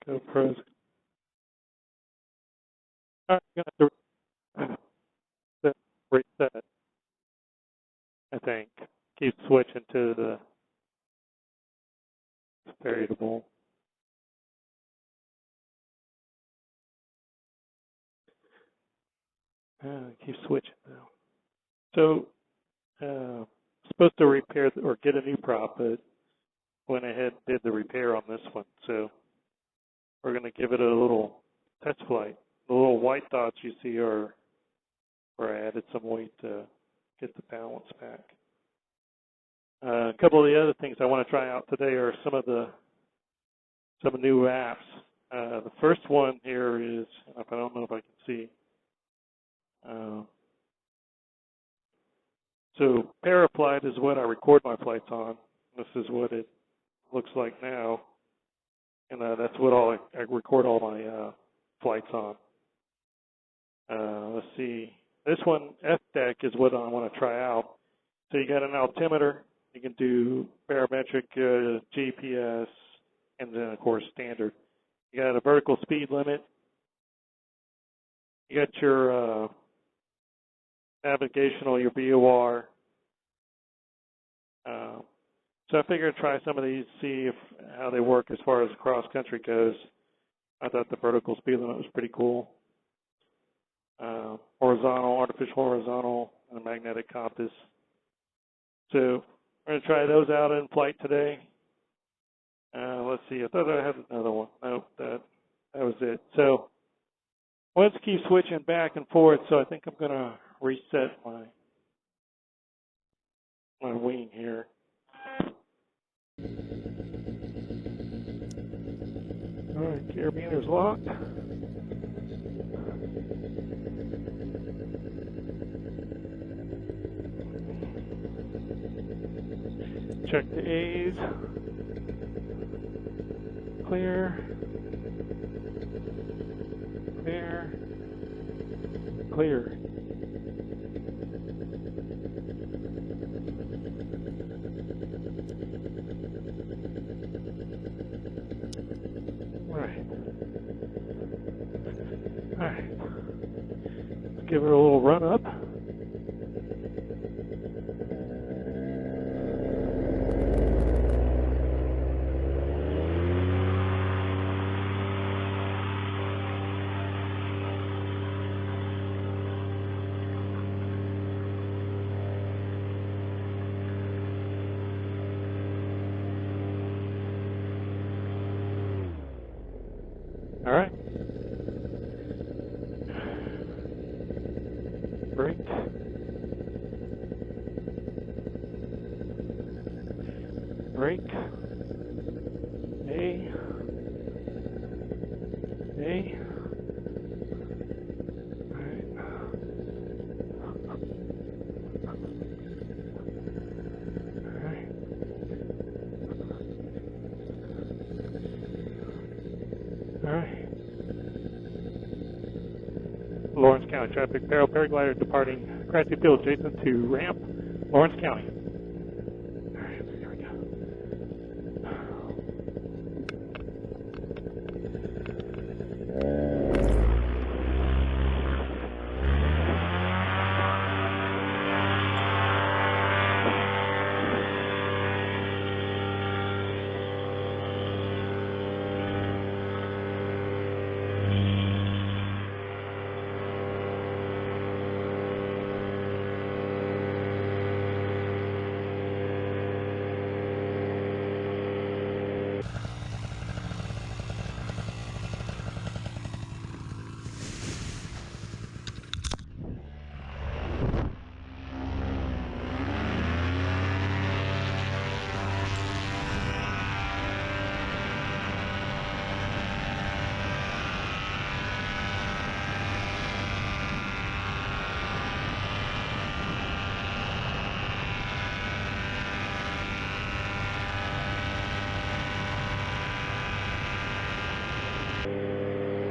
GoPros. I'm going to reset, I think. Keep switching to the variable. Keep switching now. So, supposed to repair or get a new prop, but went ahead and did the repair on this one. So, we're going to give it a little test flight. The little white dots you see are where I added some weight to get the balance back. A couple of the other things I want to try out today are some new apps. The first one here is, I don't know if I can see. So Paraflight is what I record my flights on. This is what it looks like now, and that's what I record all my flights on. Let's see. This one, FDEC, is what I want to try out. So you got an altimeter. You can do barometric, GPS, and then, of course, standard. You got a vertical speed limit. You got your navigational, your VOR. So I figured I'd try some of these, see how they work as far as cross country goes. I thought the vertical speed limit was pretty cool. Horizontal, artificial horizontal, and a magnetic compass. So we're going to try those out in flight today. Let's see. I thought I had another one. Nope, that was it. So let's keep switching back and forth. So I think I'm going to reset my wing here. All right, carabiners locked. Check the A's. Clear. Clear. Clear. Alright. Let's give her a little run up. All right. Brake. Brake. A. All right. Lawrence County traffic. Paraglider departing Cratchit Field adjacent to ramp, Lawrence County. All right, here we go.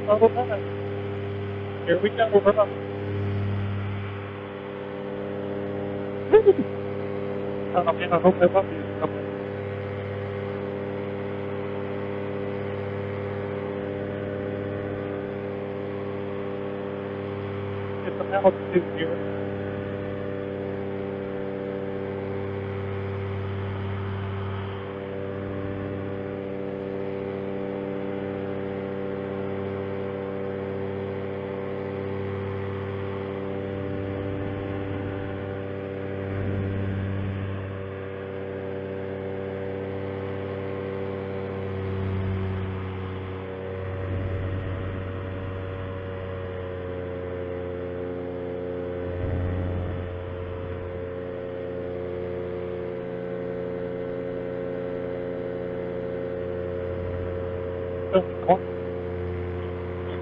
All right. Here we go. We're up. Oh man, I hope I love you. some altitude here. So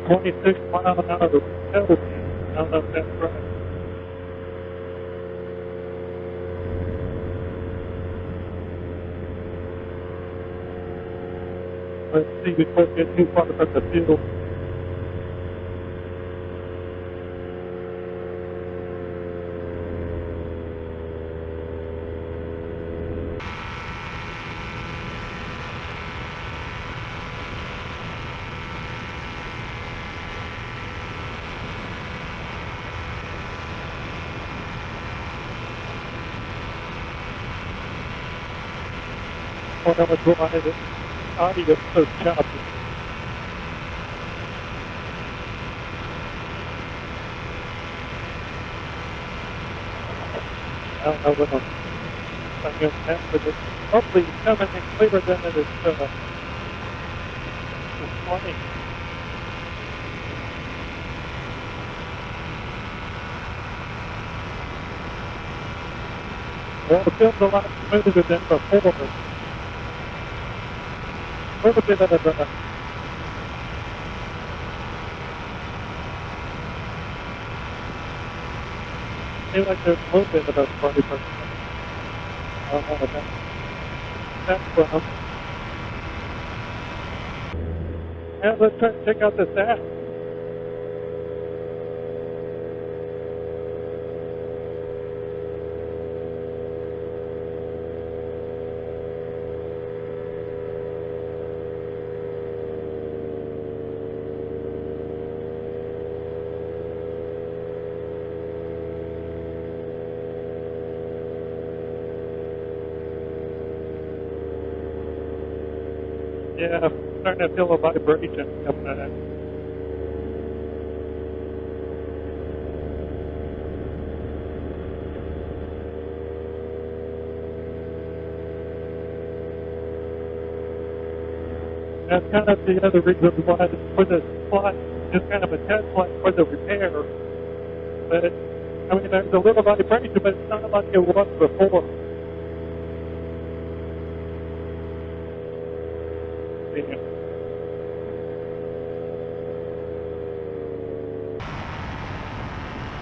26 mile an hour wind. I don't know if that's right. Let's see before we get too far from the field. Or that was why the audio is so choppy. I don't know what I'm going to have with it. Hopefully it's coming in clearer than it is playing. Well, it feels a lot smoother than before. A little bit of I feel like there's a little bit of a party person. I don't know what that's from. Yeah, let's try to check out this app. Yeah, I'm starting to feel a vibration coming out. That's kind of the other reason why for this flight is kind of a test flight for the repair. But I mean, there's a little vibration, but it's not like it was before. Yeah.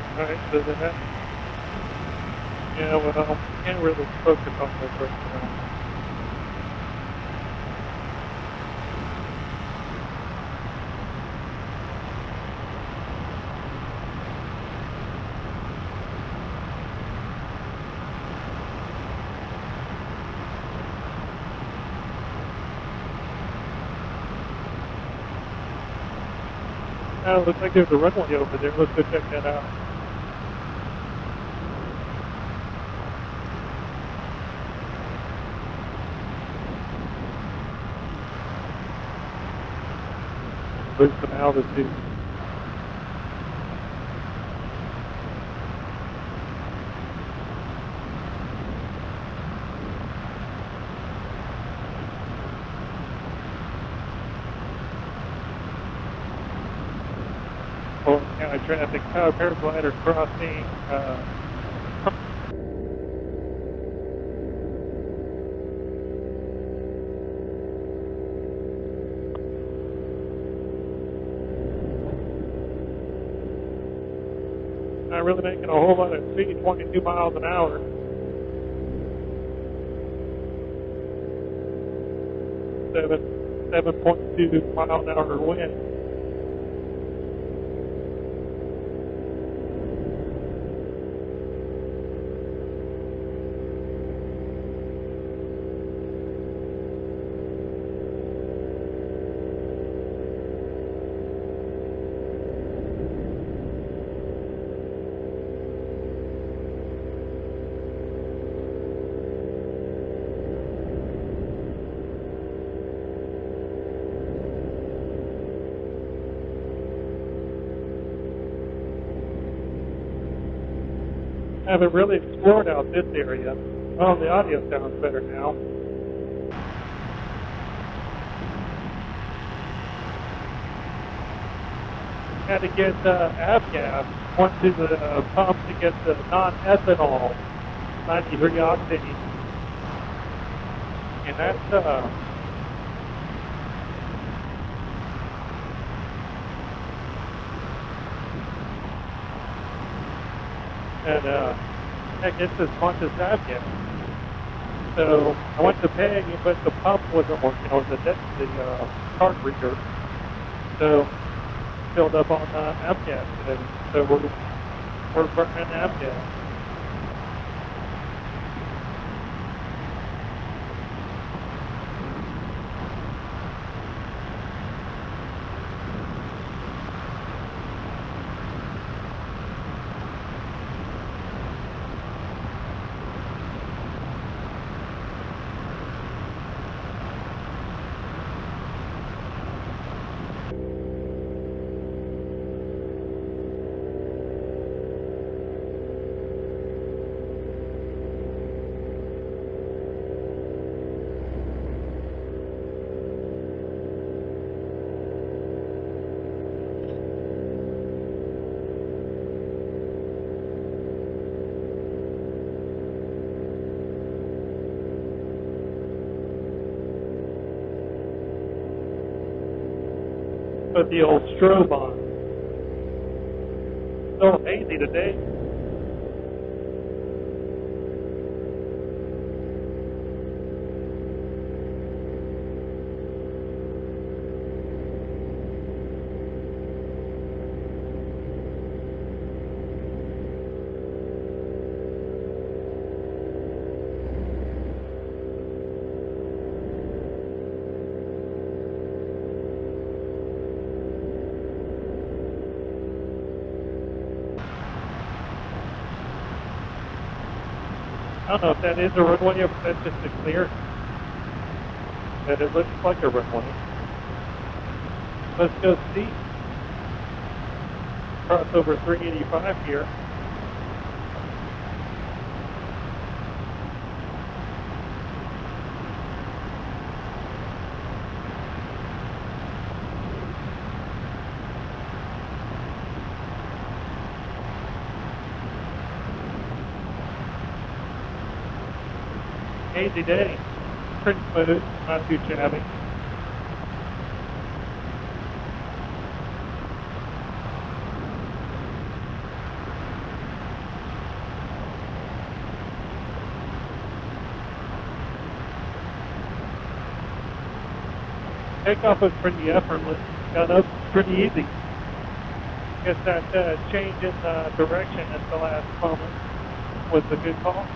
All right, so that, yeah, well, can't really focus on this right now. Oh, looks like there's a runway over there. Let's go check that out. Lose some altitude. Fulton County traffic, paraglider crossing. Not really making a whole lot of speed, 22 miles an hour. 7.2 mile an hour wind. Haven't really explored out this area. Oh, the audio sounds better now. Had to get avgas onto the pump to get the non-ethanol 93 octane, and that's heck, it's as much as avgas. So I went to pay, but the pump wasn't working, or the card reader. So filled up on avgas today. So we're burning avgas. Put the old strobe on. So hazy today. I don't know if that is a runway or if that's just a clear. But it looks like a runway. Let's go see. Cross over 385 here. Hazy day. Pretty smooth, not too shabby. Takeoff was pretty effortless. Got up pretty easy. Guess that change in direction at the last moment was a good call.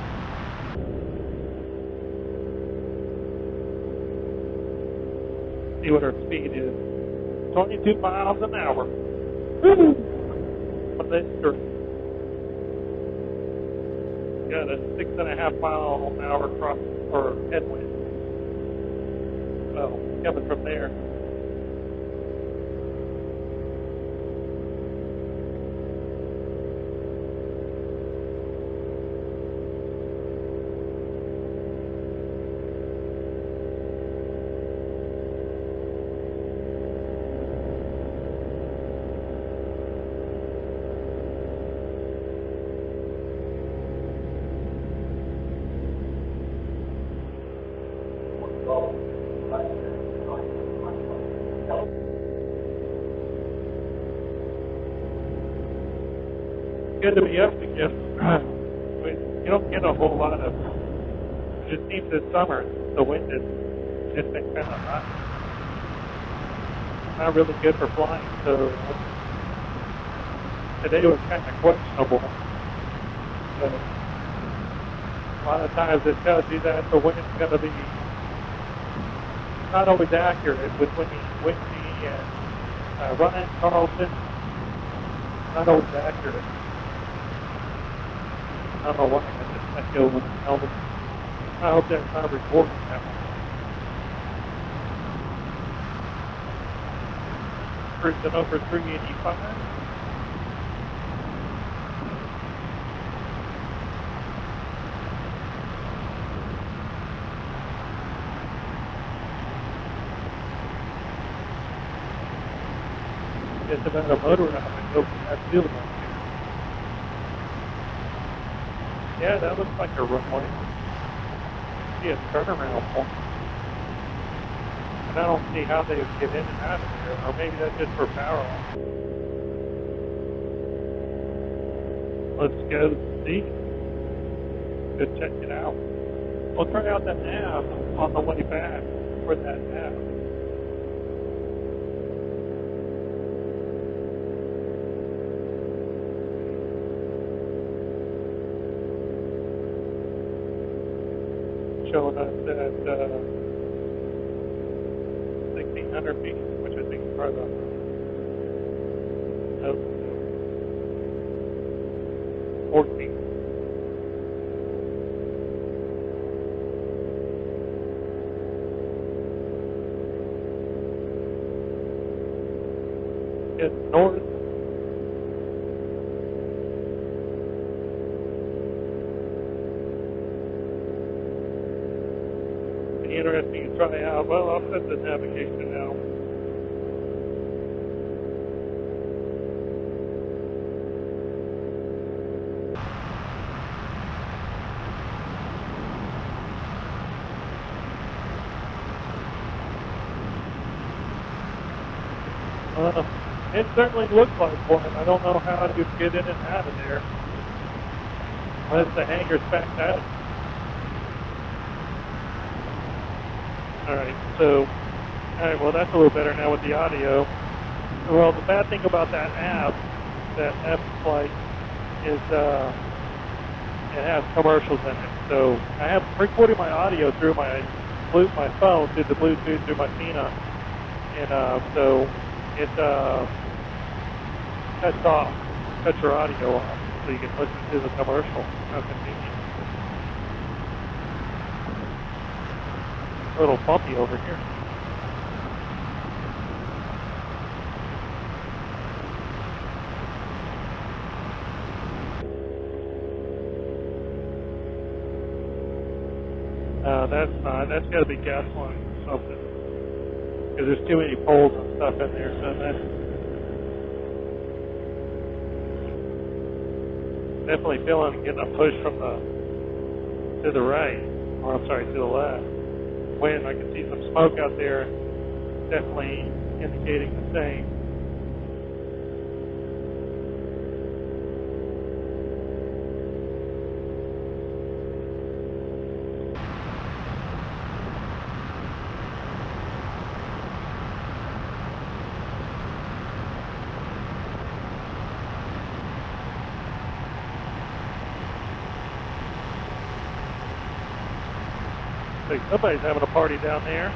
See what our speed is. 22 miles an hour. Woo! Got a 6.5 mile an hour cross or headwind. Well, coming from there. Good to be up again. You don't get a whole lot of. It just seems this summer the wind has just been kind of hot. Not really good for flying. So today was kind of questionable. So a lot of times it tells you that the wind's going to be not always accurate with windy and Ryan Carlson. Not always accurate. I don't know why I just let go with the helmet. I hope that's not recording now. Cruising over 385. Just about a motor out and go from that field down here. Yeah, that looks like a runway. See a turnaround point. And I don't see how they would get in and out of there, or maybe that's just for power line. Let's go see. Go check it out. We'll try out that nav on the way back for that nav. Showing us at 1,600 feet, which I think is probably about 14. It's north. Interesting to try out. Well, I'll set the navigation now. It certainly looks like one. I don't know how to get in and out of there. Unless the hangar's backed out. Alright, well that's a little better now with the audio. Well, the bad thing about that app flight, is it has commercials in it. So I have recorded my audio through my phone, through the Bluetooth, through my Tina. And so it cuts your audio off so you can listen to the commercial. How convenient. A little bumpy over here. That's fine. That's got to be gas line or something. Because there's too many poles and stuff in there. So that's definitely feeling getting a push from to the right. Or I'm sorry, to the left. Wind, I can see some smoke out there. Definitely indicating the same. Somebody's having a party down there.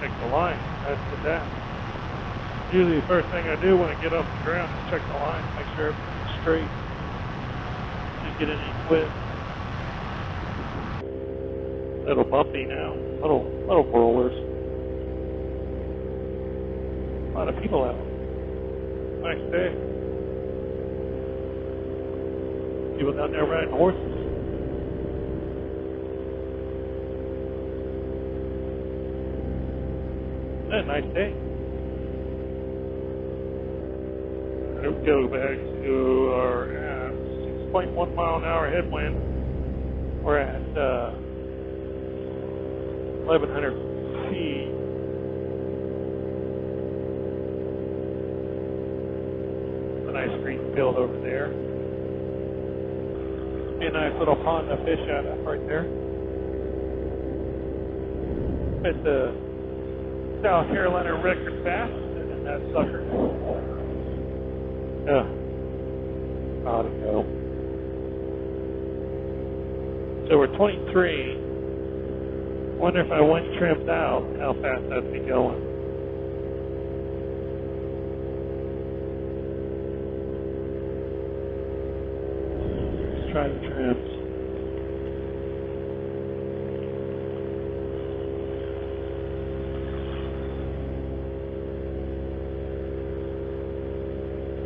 Check the line. That's the that. Usually the first thing I do when I get off the ground is check the line, make sure everything's straight. Didn't get any twist. A little bumpy now. Little rollers. A lot of people out. Nice day. People down there riding horses. Nice day. We'll go back to our 6.1 mile an hour headwind. We're at 1,100 feet. A nice green field over there. Be a nice little pond to fish out of right there. At the South Carolina record fast, and that sucker. Ought to go. So we're 23 Wonder if I went trimmed out, how fast that'd be going. Let's try the trims.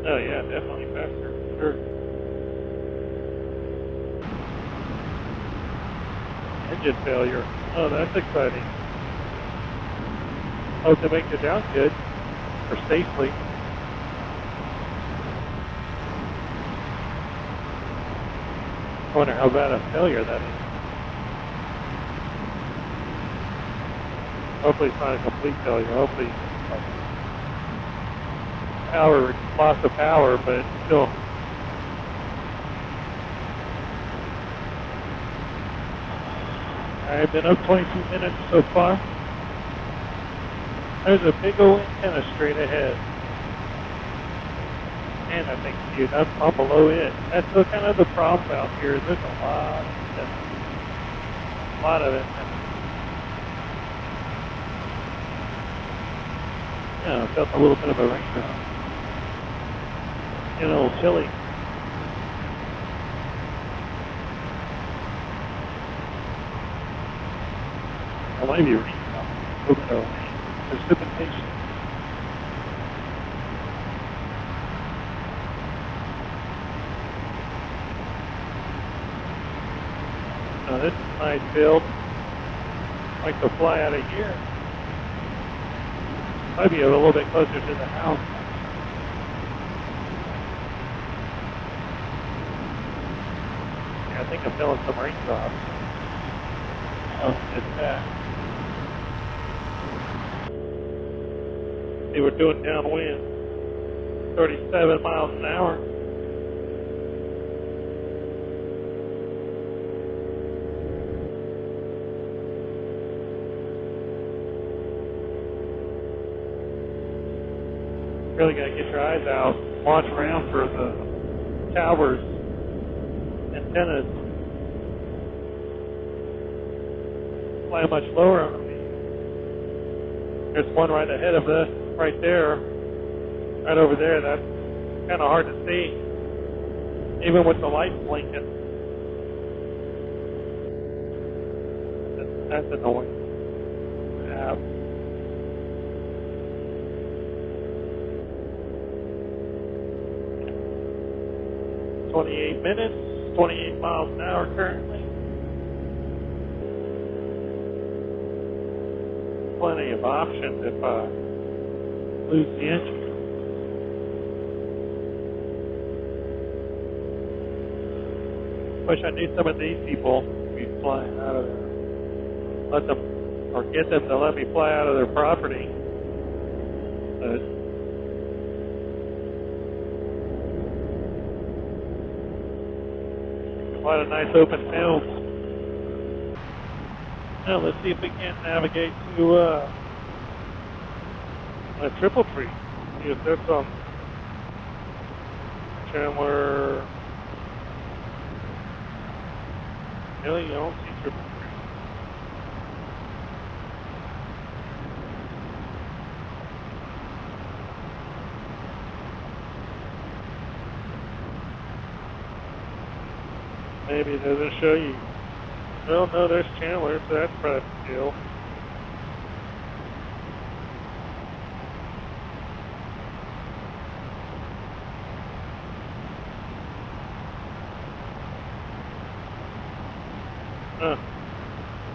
Oh yeah, definitely faster. Sure. Engine failure. Oh, that's exciting. Hope they make it down good or safely. I wonder how bad a failure that is. Hopefully it's not a complete failure. Hopefully power, loss of power, but still. I've been up 22 minutes so far. There's a big old antenna straight ahead. And I think, dude, I'm below it. That's kind of the problem out here. There's a lot of antennas. A lot of antennas. Yeah, I felt a little bit of a raindrop. Getting a little chilly. Well, maybe a raindrop. A little bit of rain. Precipitation. Now this is a nice field. I like to fly out of here. Might be a little bit closer to the house. Yeah, I think I'm feeling some raindrops. Oh, it's that. See, we're doing downwind. 37 miles an hour. Really got to get your eyes out, watch around for the towers, antennas. Fly much lower on me. There's one right ahead of us, right there, right over there. That's kind of hard to see, even with the lights blinking. That's annoying. Yeah. 28 minutes, 28 miles an hour currently. Plenty of options if I lose the engine. Wish I knew some of these people to be flying out of there. Let them, or get them to let me fly out of their property. But quite a nice open field. Now let's see if we can navigate to a Triple Tree. See if there's some Chandler. Really, you don't see Triple Tree. Maybe it doesn't show you. Well, no, there's Chandler, so that's probably the deal.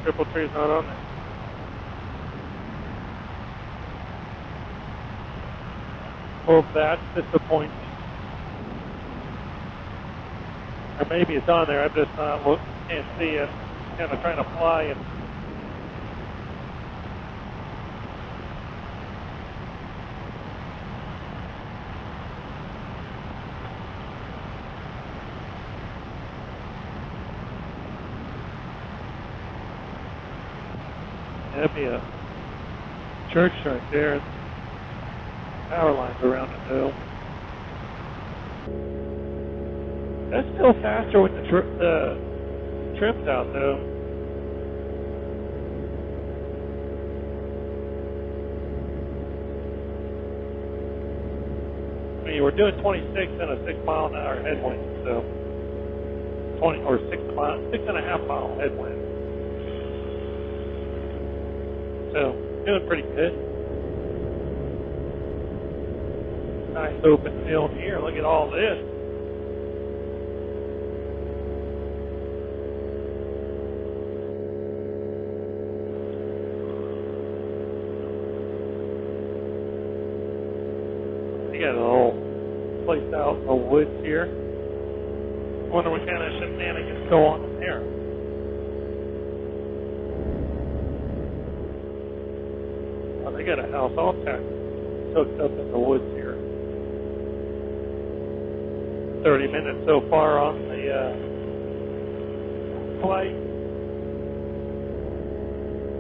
Triple Tree's not on there. Well, that's disappointing. Or maybe it's on there. I'm just not can't see it. Kind of trying to fly and. That'd be a church right there. Power lines around it though. That's still faster with the trims out though. we're doing 26 and a 6 mile an hour headwind, so 6 and a half mile headwind. So doing pretty good. Nice open field here. Look at all this. We got a little place out in the woods here. Wonder what kind of shenanigans go on in there. Oh, they got a house all kind of hooked up in the woods here. 30 minutes so far on the flight.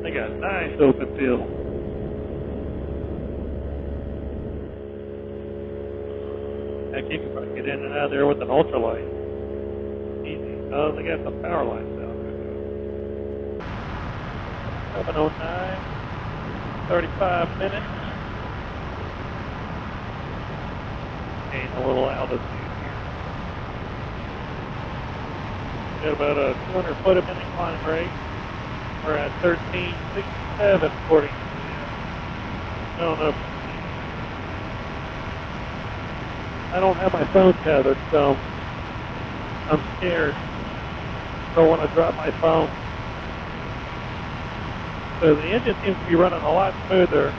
They got a nice open field. Heck, you can probably get in and out of there with an ultralight. Easy. Oh, they got some power lines down there. 7:09, 35 minutes. Gain a little altitude here. Got about a 200 foot a minute climb rate. We're at 1367 according to I don't know. I don't have my phone tethered, so I'm scared. Don't want to drop my phone. So the engine seems to be running a lot smoother.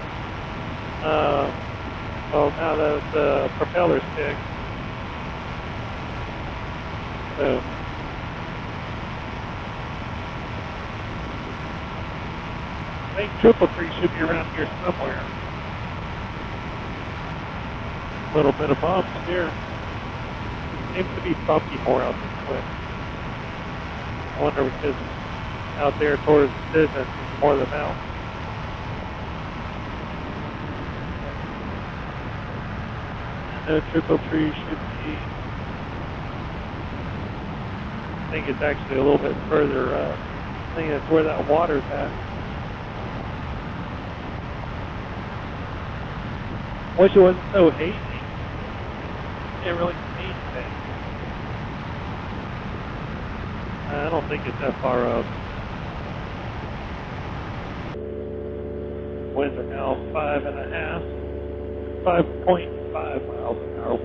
Well, now that the propeller's fixed. So I think Triple Tree should be around here somewhere. A little bit of bumps here. Seems to be bumpy more out this way. I wonder because out there towards the business is more than out. And the Triple Tree should be, I think it's actually a little bit further up. I think that's where that water's at. Wish it wasn't so hazy. Can't really see anything. I don't think it's that far up. Winds are now 5.5 miles an hour.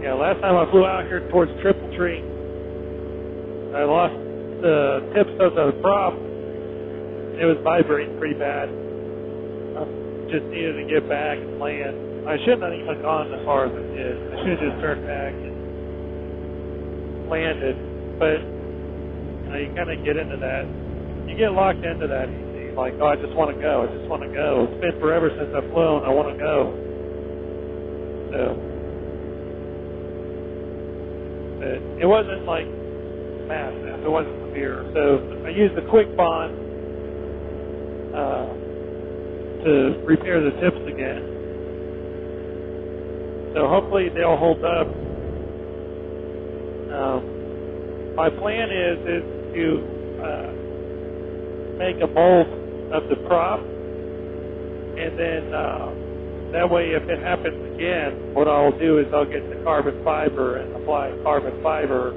Yeah, last time I flew out here towards Triple Tree, I lost the tips of the prop. It was vibrating pretty bad. I just needed to get back and land. I shouldn't have even gone as far as I did. I should have just turned back and landed. But you kind of get into that. You get locked into that. You're like, oh, I just want to go. I just want to go. It's been forever since I've flown. I want to go. So, but it wasn't like massive. It wasn't severe. So I used the Quick Bond to repair the tips again. So hopefully they'll hold up. My plan is to make a mold of the prop, and then that way if it happens again, what I'll do is I'll get the carbon fiber and apply carbon fiber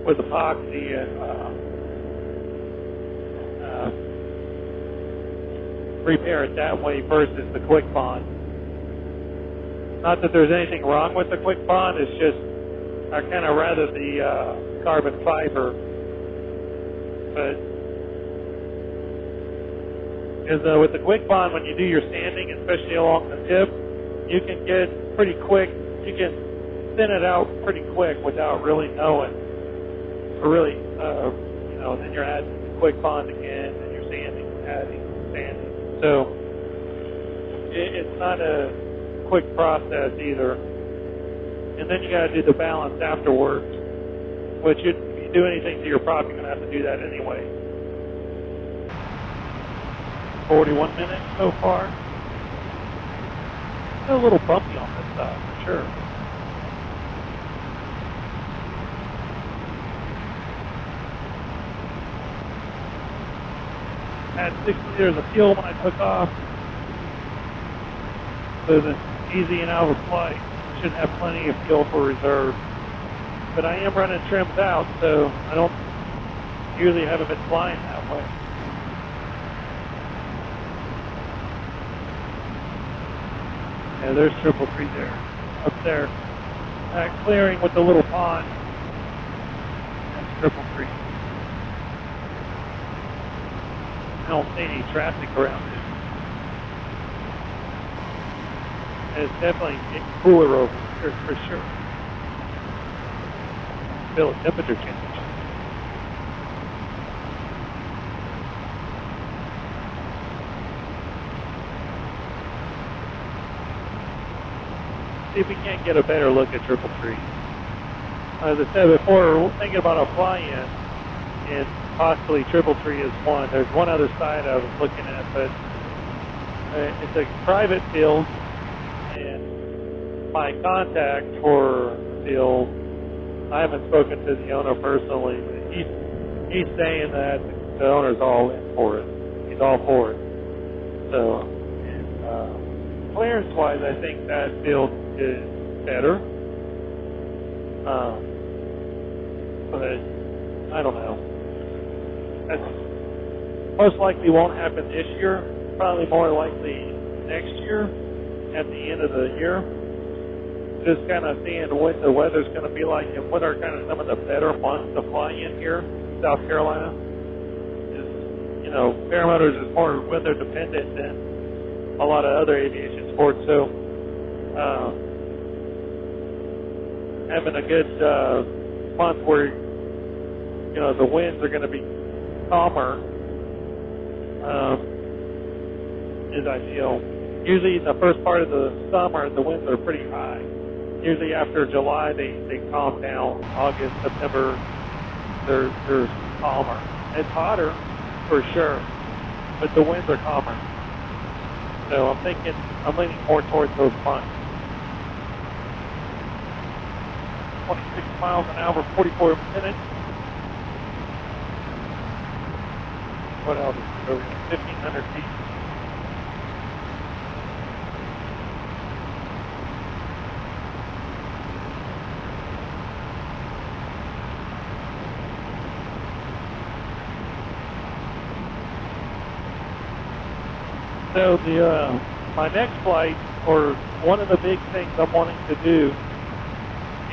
with epoxy and repair it that way versus the Quick Bond. Not that there's anything wrong with the Quick Bond, it's just I kind of rather the carbon fiber. But because with the Quick Bond, when you do your sanding, especially along the tip, you can get pretty quick, you can thin it out pretty quick without really knowing. Or really, then you're adding the Quick Bond again, and you're sanding, adding, sanding. So it's not a quick process either. And then you got to do the balance afterwards, which if you do anything to your prop, you're going to have to do that anyway. 41 minutes so far. It's a little bumpy on this side for sure. had 6 liters of fuel when I took off. So it's easy and out of flight. Should have plenty of fuel for reserve. But I am running trims out, so I don't usually haven't been flying that way. Yeah, there's 333 there, up there. That clearing with the little pond. That's 333. I don't see any traffic around it. And it's definitely getting cooler over here for sure. Feel a temperature change. See if we can't get a better look at 333. As I said before, we're thinking about a fly-in, and possibly 333 is one. There's one other side I was looking at, but it's a private field, and my contact for the field, I haven't spoken to the owner personally, but he's saying that the owner's all in for it. He's all for it. So, clearance-wise, I think that field is better. But I don't know. That most likely won't happen this year. Probably more likely next year, at the end of the year. Just kind of seeing what the weather's going to be like and what are kind of some of the better months to fly in here in South Carolina. Paramotors is more weather dependent than a lot of other aviation sports. So having a good month where the winds are going to be calmer is ideal. Usually in the first part of the summer, the winds are pretty high. Usually after July, they calm down. August, September, they're calmer. It's hotter for sure, but the winds are calmer. So I'm leaning more towards those months. 26 miles an hour, 44 minutes. What else is over here? 1,500 feet. So my next flight, or one of the big things I'm wanting to do,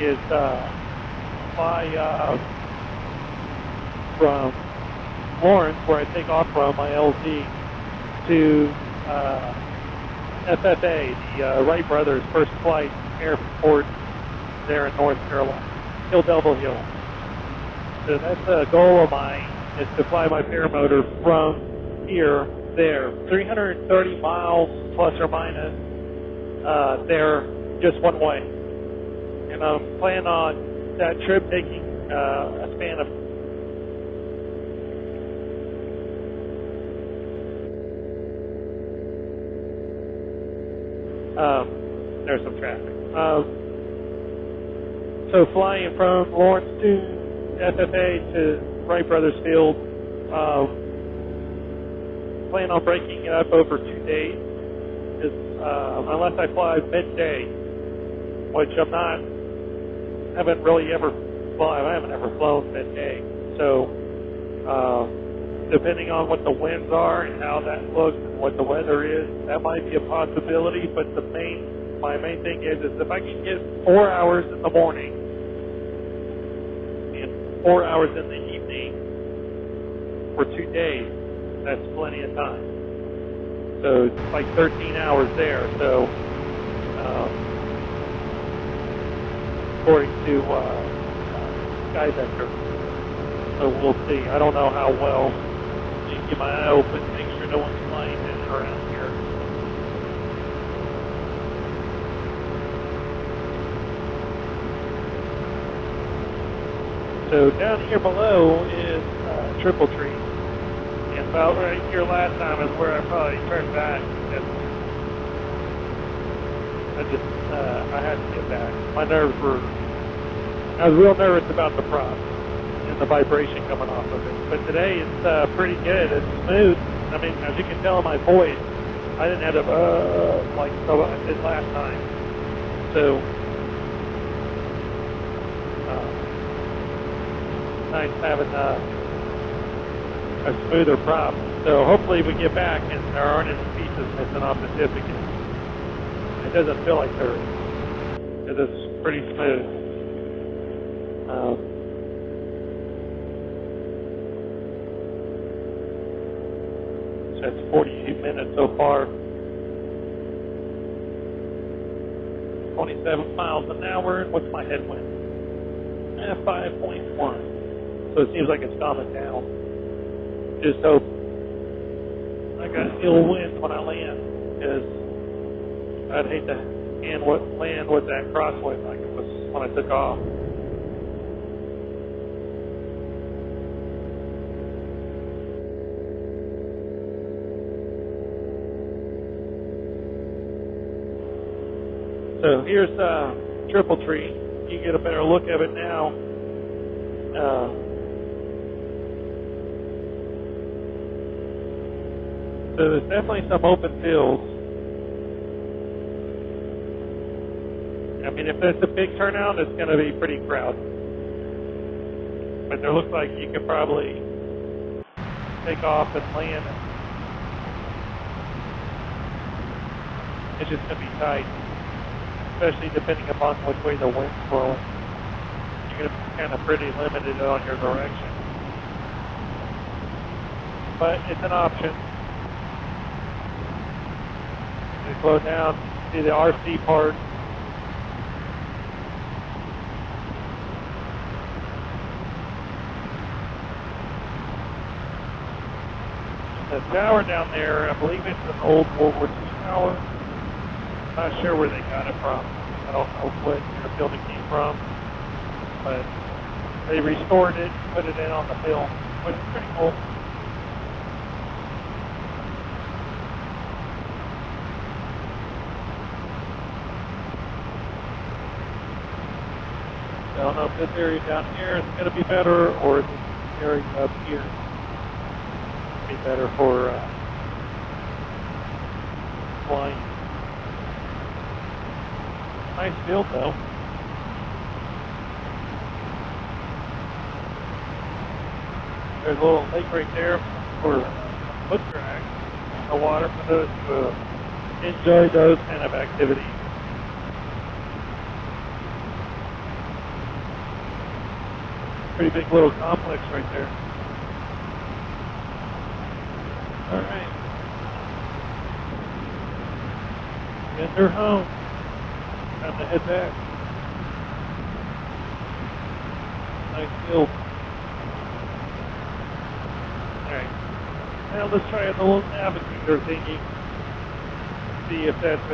is fly from Lawrence, where I take off from my LZ, to FFA, the Wright Brothers' first flight airport there in North Carolina, Devil Hill. So that's a goal of mine, is to fly my paramotor from here there, 330 miles plus or minus there, just one way. And I'm planning on that trip taking a span of there's some traffic. So flying from Lawrence to FFA to Wright Brothers Field, plan on breaking it up over 2 days, unless I fly midday, which I haven't ever flown midday. So depending on what the winds are and how that looks and what the weather is, that might be a possibility. But my main thing is if I can get 4 hours in the morning and 4 hours in the evening for 2 days, that's plenty of time. So it's like 13 hours there. So according to Skyvector. So we'll see. I don't know how well. Keep my eye open, make sure no one's flying in and around here. So down here below is Triple Tree. And about right here last time is where I probably turned back. I had to get back. I was real nervous about the prop and the vibration coming off of it. But today it's pretty good. It's smooth. I mean, as you can tell in my voice, I didn't have to like so I did last time. So nice having a smoother prop. So hopefully we get back and there aren't any pieces missing off the tip again. It doesn't feel like there is, because it's pretty smooth. So it's 48 minutes so far. 27 miles an hour. What's my headwind? 5.1. So it seems like it's calming down. Just hope I got ill wind when I land, because I'd hate to land with that crosswind like it was when I took off. So here's Triple Tree. You get a better look at it now. So there's definitely some open fields. I mean, if there's a big turnout, it's going to be pretty crowded. But there looks like you could probably take off and land. It's just going to be tight, especially depending upon which way the wind's blowing. You're going to be kind of pretty limited on your direction. But it's an option. You slow down, see the RC part. The tower down there, I believe it's an old World War II tower. I'm not sure where they got it from. I don't know what the building came from, but they restored it, put it in on the film, which is pretty cool. I don't know if this area down here is going to be better, or this area up here be better for flying. Nice field though. There's a little lake right there for foot drag in the water for those who enjoy those kind of activities. Pretty big little complex right there. All right. And they're home. Time to head back. Nice field. Alright. Now let's try the little navigator thingy. See if that's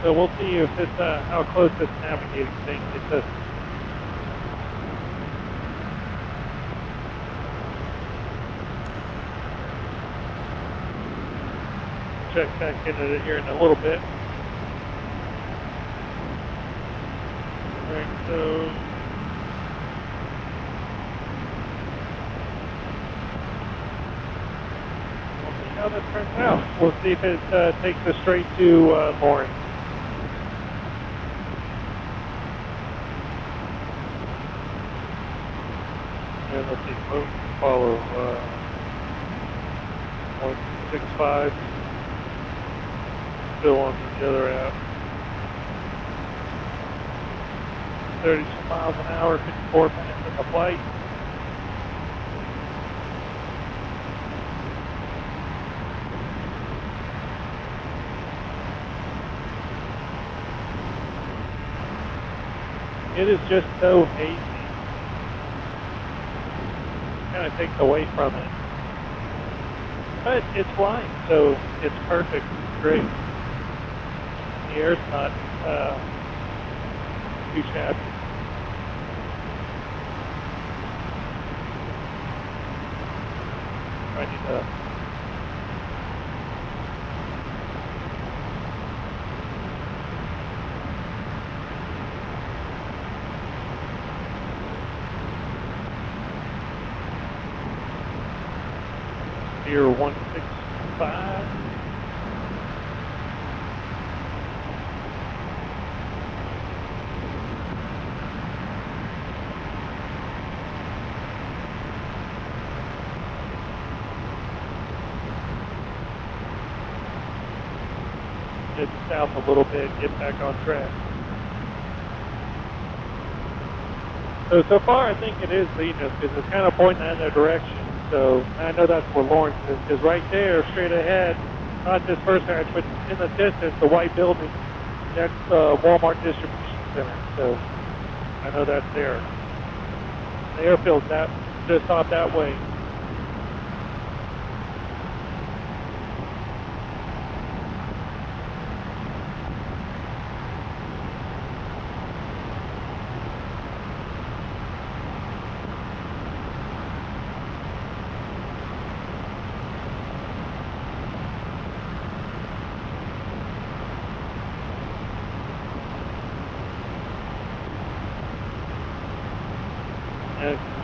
so we'll see if this how close this navigating thing gets us. Check back into it here in a little bit. Alright, so we'll see how this turns out. We'll see if it takes us straight to mooring. And let's see, follow 165. Still on the other app. 32 miles an hour, 54 minutes in the flight. It is just so hazy. Kind of takes away from it. But it's flying, so it's perfect. It's great. The air's not too shabby. I need to Deer 165. Head south a little bit, get back on track. So far I think it is leading us because it's kind of pointing in their direction. So I know that's where Lawrence is right there, straight ahead. Not this first hatch, but in the distance, the white building, that's Walmart Distribution Center. So I know that's there. The airfield's just off that way.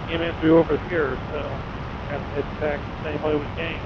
Came in through over here, so kind of head back the same way we came.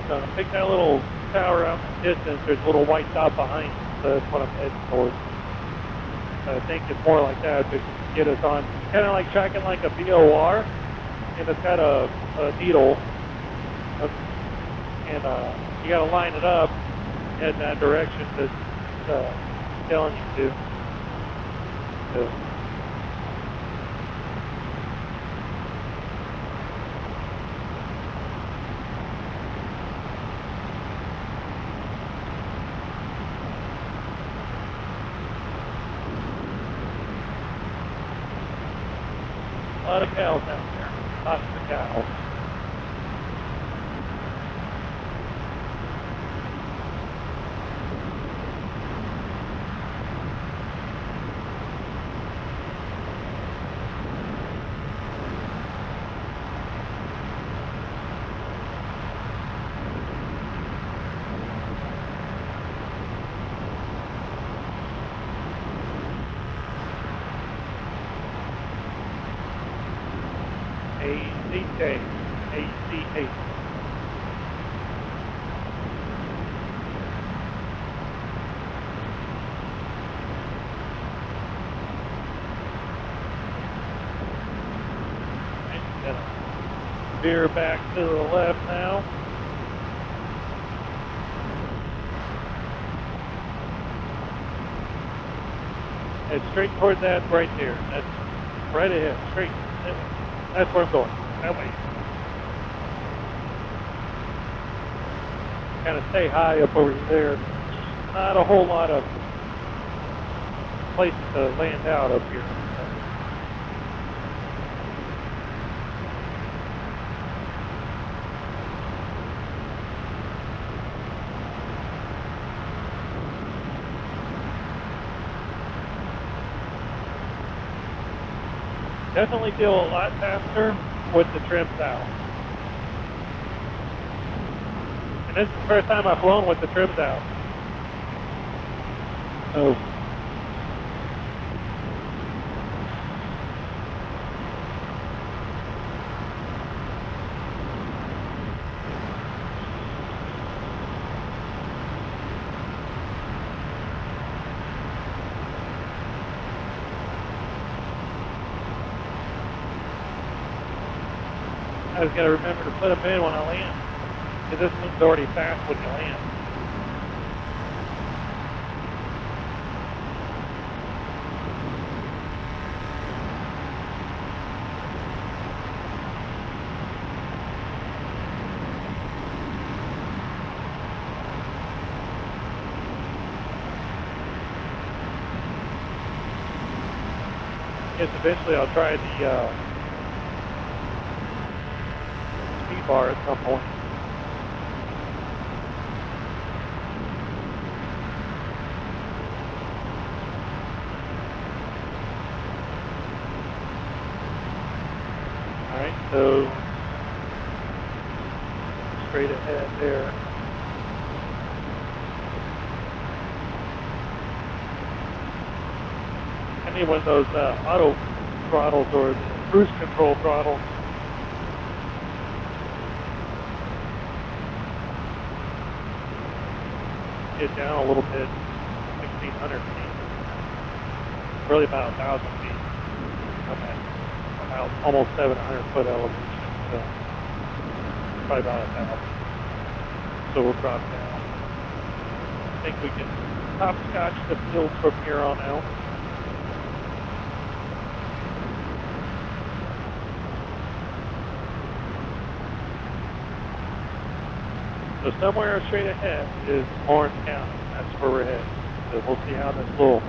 So pick that little tower out in the distance. There's a little white dot behind it, so that's what I'm heading towards. I think it's more like that to get us on, kind of like tracking like a BOR, and it's got a needle, and you got to line it up, head in that direction that it's telling you to. So, a lot of cows out there. Lots of cows. ACH. Veer back to the left now. Head straight toward that right there. That's right ahead. Straight. That's where I'm going. That way. Kind of stay high up over there. Not a whole lot of places to land out up here. Definitely feel a lot faster with the trims out. And this is the first time I've flown with the trims out. So I just got to remember to put them in when I land. Because this thing's already fast when you land. I guess eventually I'll try the speed bar at some point. Alright, so straight ahead there. I need one of those auto throttles or the cruise control throttles. Get down a little bit, 1,600 feet. Really about 1,000 feet. I'm at about almost 700 foot elevation, so probably about 1,000. So we'll drop down. I think we can hopscotch the fields from here on out. So somewhere straight ahead is Orange County. That's where we're headed. So we'll see how this little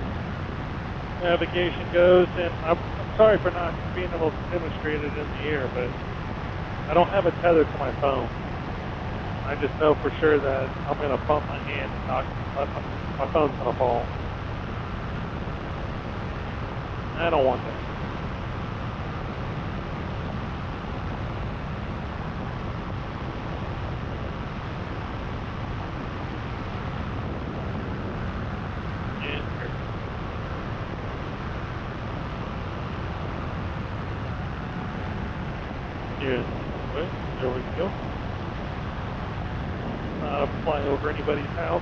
navigation goes. And I'm sorry for not being able to demonstrate it in the air, but I don't have a tether to my phone. I just know for sure that I'm going to bump my hand and my phone's going to fall. I don't want that. There we go. Not fly over anybody's house.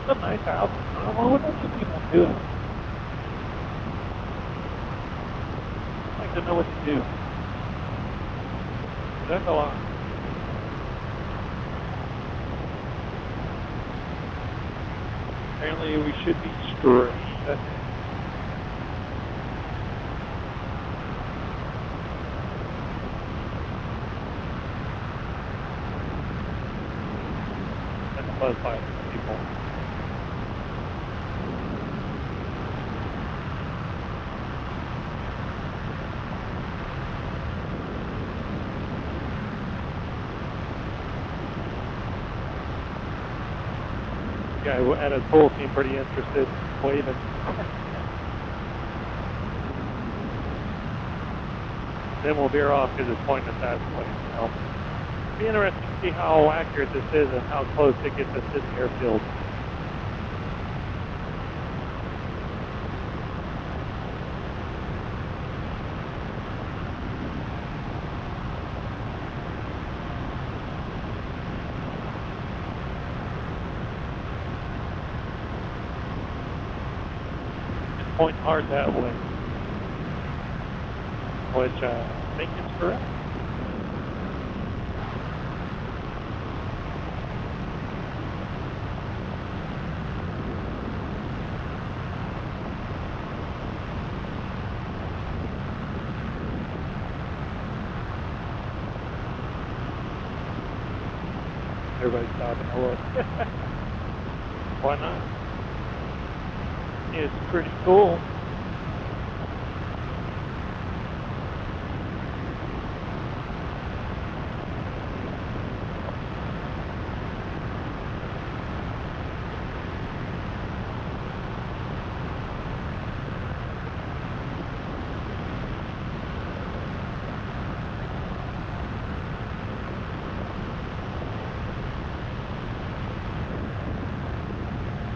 It's a nice house. I don't know what these people do. I'd like to know what they do. That's a lot. Apparently we should be straight. That's a buzz by people. Guy at his pool seemed pretty interested, waving. Then we'll veer off because it's pointing us that way. So it'll be interesting to see how accurate this is and how close it gets us to the airfield. Point hard that way, which I think is correct. Everybody's stopping to look. Why not? It's pretty cool.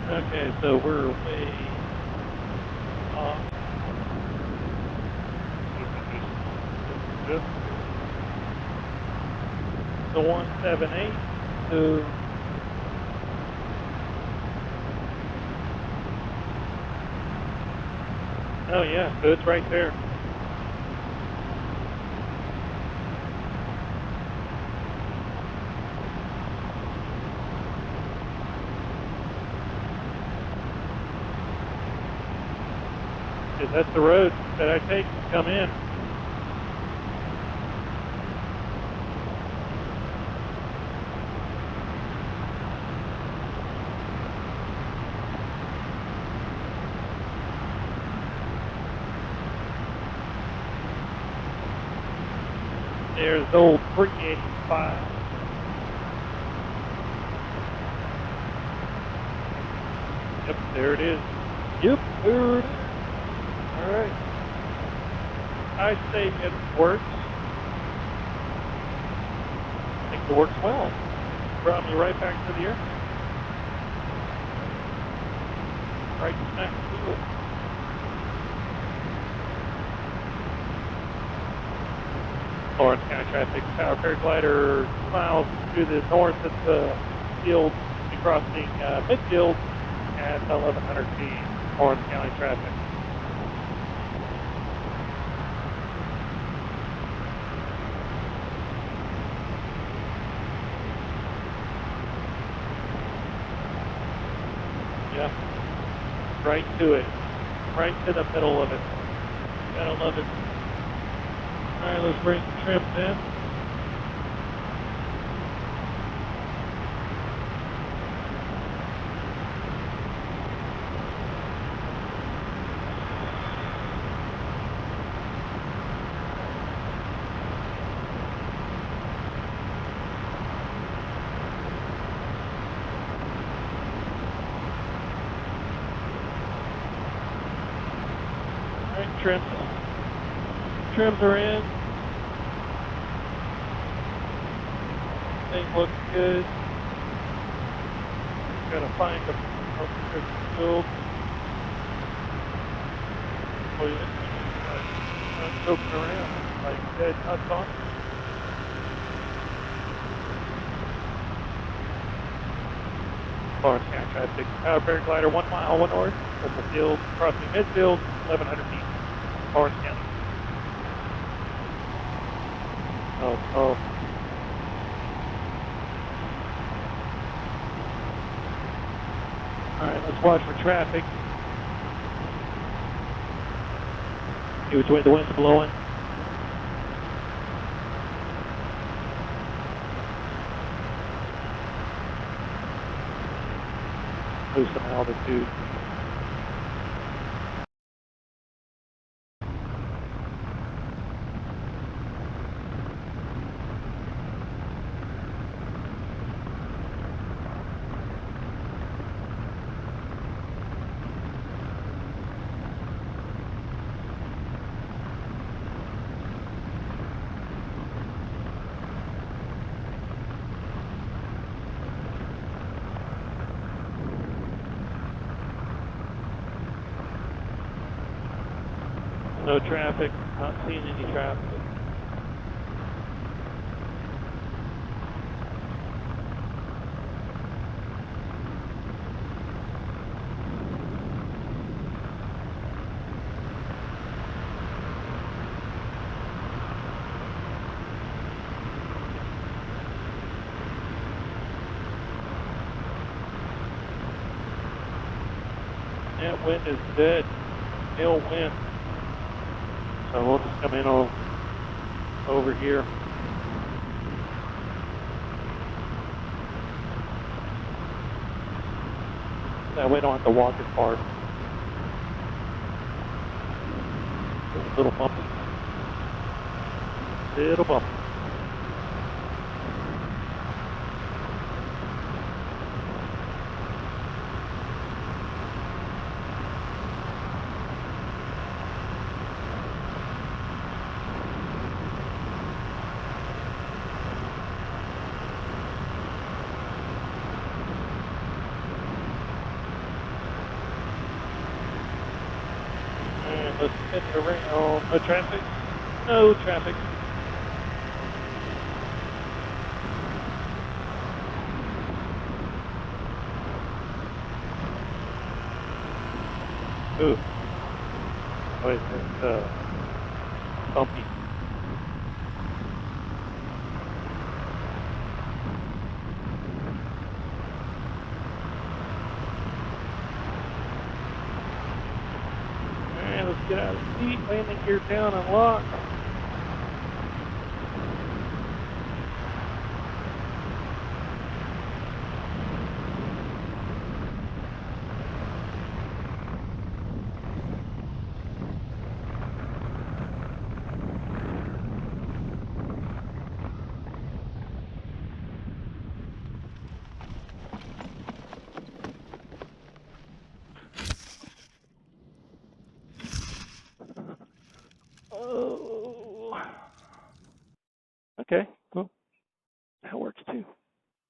Okay, so we're way off. the 178 to oh yeah, so it's right there. That's the road that I take to come in. There's old 385. Yep, there it is. Yep, there it is. All right. I'd say it works. I think it works well. Brought me right back to the airport. Right smack in the middle. Lawrence County traffic, power paraglider 2 miles to the north at the field, crossing midfield at 1100 feet. Lawrence County traffic. Yeah, right to it, right to the middle of it. Gotta love it. All right, let's bring the trims in. All right, trims are in. Thing looks good. Gotta find the field. Oh yeah, I'm joking around like dead nuts on. Lawrence County traffic. Power paraglider 1 mile, 1 north at the field, crossing midfield, 1100 feet. Lawrence County. Oh. All right, let's watch for traffic. See which way the wind's blowing. Lose some altitude. No traffic, not seeing any traffic. That wind is dead. Ill wind. So we'll just come in over here. That way I don't have to walk as far. A little bumpy. Little bumpy. And let's spin it around. No traffic. No traffic. Ooh, wait, that's bumpy. Alright, let's get out of the seat, landing gear down, and lock. Oh. Okay, well, that works too.